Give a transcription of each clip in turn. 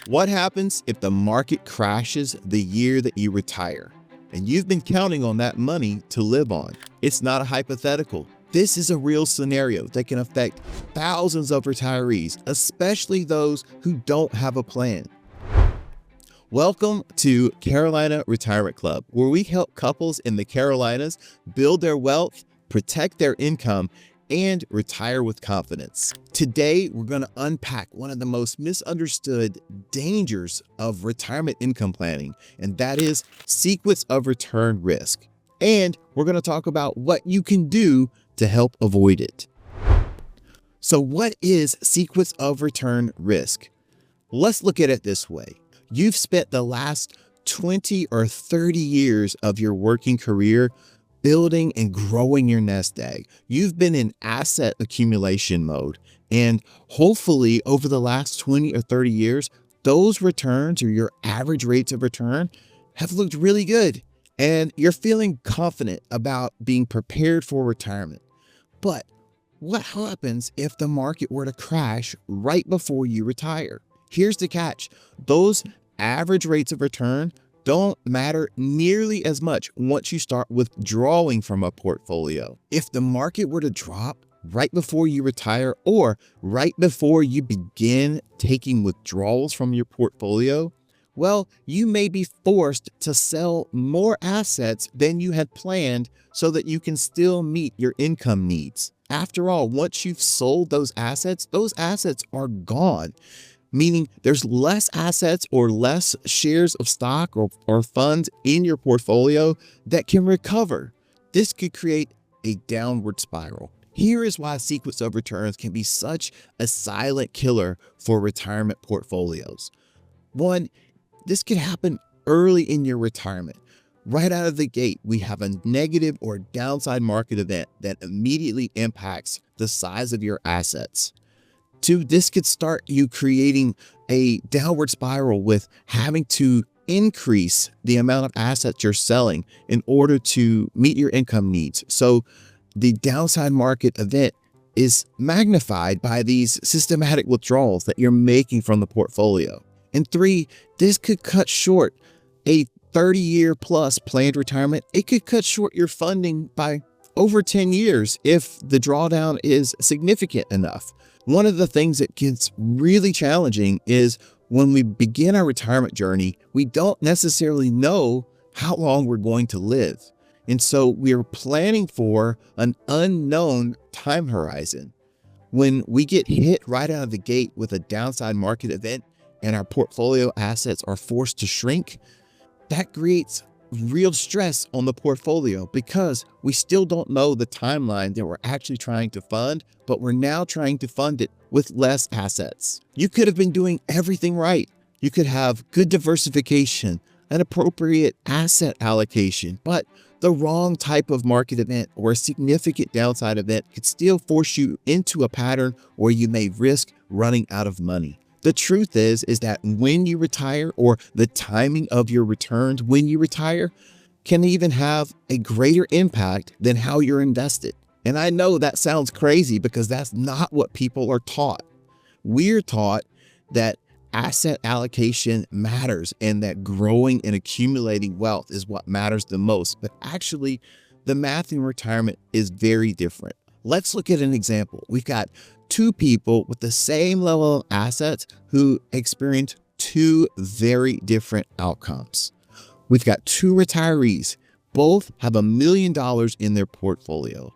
What happens if the market crashes the year that you retire and you've been counting on that money to live on? It's not a hypothetical. This is a real scenario that can affect thousands of retirees, especially those who don't have a plan. Welcome to Carolina Retirement Club, where we help couples in the Carolinas build their wealth, protect their income, and retire with confidence. Today, we're going to unpack one of the most misunderstood dangers of retirement income planning, and that is sequence of return risk. And we're going to talk about what you can do to help avoid it. So what is sequence of return risk? Let's look at it this way. You've spent the last 20 or 30 years of your working career building and growing your nest egg. You've been in asset accumulation mode. And hopefully over the last 20 or 30 years, those returns or your average rates of return have looked really good. And you're feeling confident about being prepared for retirement. But what happens if the market were to crash right before you retire? Here's the catch. Those average rates of return don't matter nearly as much once you start withdrawing from a portfolio. If the market were to drop right before you retire or right before you begin taking withdrawals from your portfolio, well, you may be forced to sell more assets than you had planned so that you can still meet your income needs. After all, once you've sold those assets are gone. Meaning there's less assets or less shares of stock or funds in your portfolio that can recover. This could create a downward spiral. Here is why sequence of returns can be such a silent killer for retirement portfolios. One, this could happen early in your retirement. Right out of the gate, we have a negative or downside market event that immediately impacts the size of your assets. Two, this could start you creating a downward spiral with having to increase the amount of assets you're selling in order to meet your income needs. So the downside market event is magnified by these systematic withdrawals that you're making from the portfolio. And three, this could cut short a 30-year plus planned retirement. It could cut short your funding by over 10 years if the drawdown is significant enough. One of the things that gets really challenging is when we begin our retirement journey, we don't necessarily know how long we're going to live. And so we're planning for an unknown time horizon. When we get hit right out of the gate with a downside market event and our portfolio assets are forced to shrink, that creates real stress on the portfolio because we still don't know the timeline that we're actually trying to fund, but we're now trying to fund it with less assets. You could have been doing everything right. You could have good diversification, an appropriate asset allocation, but the wrong type of market event or a significant downside event could still force you into a pattern where you may risk running out of money. The truth is that when you retire, or the timing of your returns when you retire, can even have a greater impact than how you're invested. And I know that sounds crazy because that's not what people are taught. We're taught that asset allocation matters and that growing and accumulating wealth is what matters the most. But actually, the math in retirement is very different. Let's look at an example. We've got two people with the same level of assets who experience two very different outcomes. We've got two retirees. Both have $1 million in their portfolio.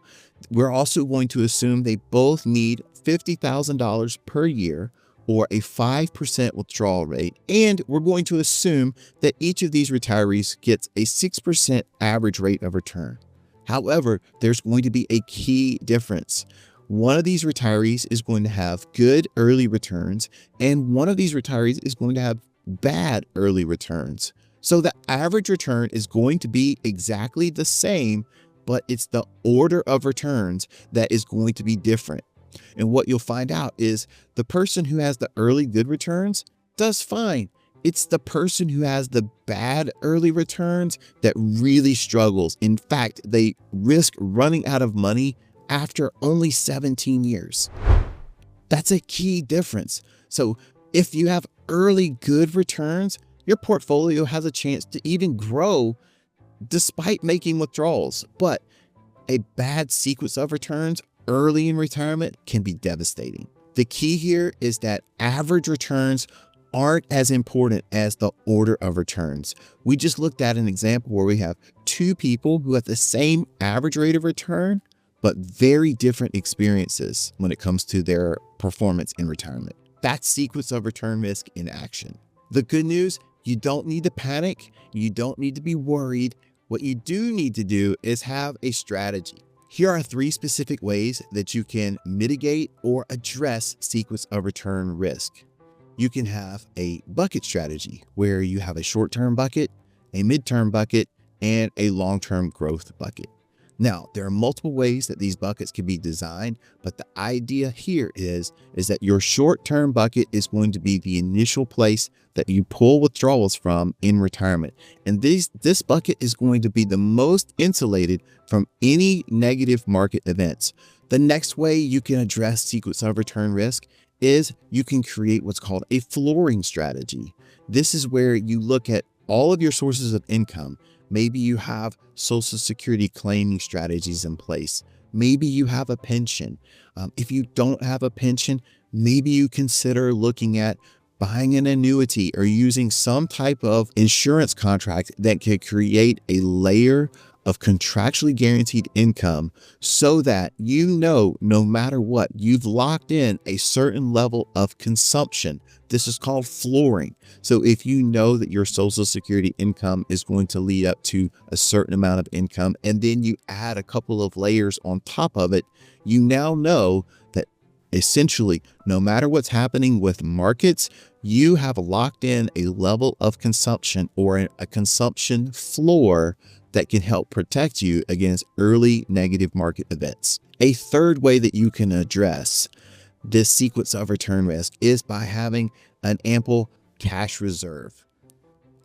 We're also going to assume they both need $50,000 per year or a 5% withdrawal rate. And we're going to assume that each of these retirees gets a 6% average rate of return. However, there's going to be a key difference. One of these retirees is going to have good early returns, and one of these retirees is going to have bad early returns. So the average return is going to be exactly the same, but it's the order of returns that is going to be different. And what you'll find out is the person who has the early good returns does fine. It's the person who has the bad early returns that really struggles. In fact, they risk running out of money after only 17 years. That's a key difference. So if you have early good returns, your portfolio has a chance to even grow despite making withdrawals. But a bad sequence of returns early in retirement can be devastating. The key here is that average returns aren't as important as the order of returns. We just looked at an example where we have two people who have the same average rate of return, but very different experiences when it comes to their performance in retirement. That's sequence of return risk in action. The good news, you don't need to panic. You don't need to be worried. What you do need to do is have a strategy. Here are 3 specific ways that you can mitigate or address sequence of return risk. You can have a bucket strategy where you have a short-term bucket, a mid-term bucket, and a long-term growth bucket. Now, there are multiple ways that these buckets can be designed, but the idea here is that your short-term bucket is going to be the initial place that you pull withdrawals from in retirement. And this bucket is going to be the most insulated from any negative market events. The next way you can address sequence of return risk is you can create what's called a flooring strategy. This is where you look at all of your sources of income. Maybe you have Social Security claiming strategies in place. Maybe you have a pension. If you don't have a pension, maybe you consider looking at buying an annuity or using some type of insurance contract that could create a layer of contractually guaranteed income so that you know no matter what, you've locked in a certain level of consumption. This is called flooring. So if you know that your Social Security income is going to lead up to a certain amount of income, and then you add a couple of layers on top of it, you now know that essentially, no matter what's happening with markets, you have locked in a level of consumption or a consumption floor that can help protect you against early negative market events. A third way that you can address this sequence of return risk is by having an ample cash reserve.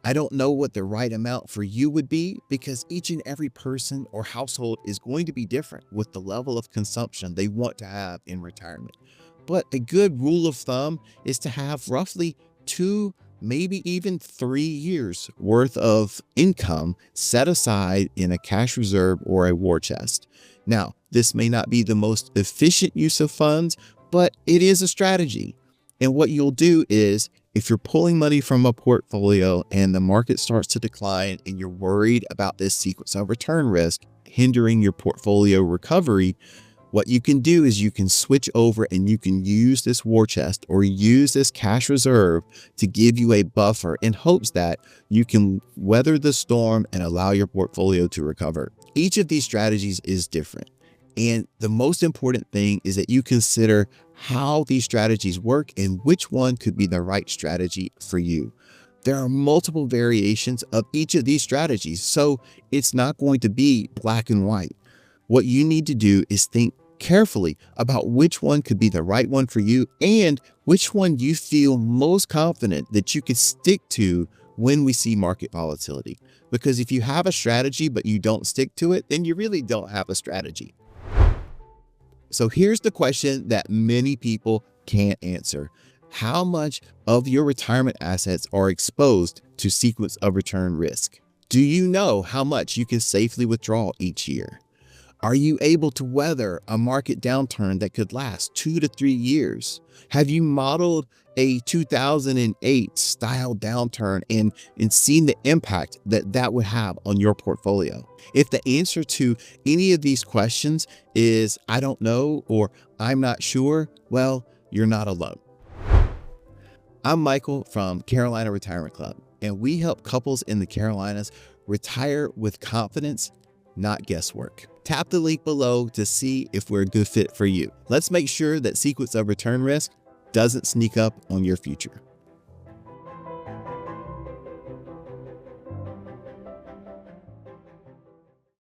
I don't know what the right amount for you would be because each and every person or household is going to be different with the level of consumption they want to have in retirement. But a good rule of thumb is to have roughly 2, maybe even 3 years worth of income set aside in a cash reserve or a war chest. Now, this may not be the most efficient use of funds, but it is a strategy. And what you'll do is, if you're pulling money from a portfolio and the market starts to decline and you're worried about this sequence of return risk hindering your portfolio recovery, what you can do is you can switch over and you can use this war chest or use this cash reserve to give you a buffer in hopes that you can weather the storm and allow your portfolio to recover. Each of these strategies is different. And the most important thing is that you consider how these strategies work and which one could be the right strategy for you. There are multiple variations of each of these strategies, so it's not going to be black and white. What you need to do is think carefully about which one could be the right one for you and which one you feel most confident that you could stick to when we see market volatility. Because if you have a strategy but you don't stick to it, then you really don't have a strategy. So here's the question that many people can't answer. How much of your retirement assets are exposed to sequence of return risk? Do you know how much you can safely withdraw each year? Are you able to weather a market downturn that could last 2 to 3 years? Have you modeled a 2008 style downturn and seen the impact that would have on your portfolio? If the answer to any of these questions is I don't know or I'm not sure, well, you're not alone. I'm Michael from Carolina Retirement Club, and we help couples in the Carolinas retire with confidence, not guesswork. Tap the link below to see if we're a good fit for you. Let's make sure that sequence of return risk doesn't sneak up on your future.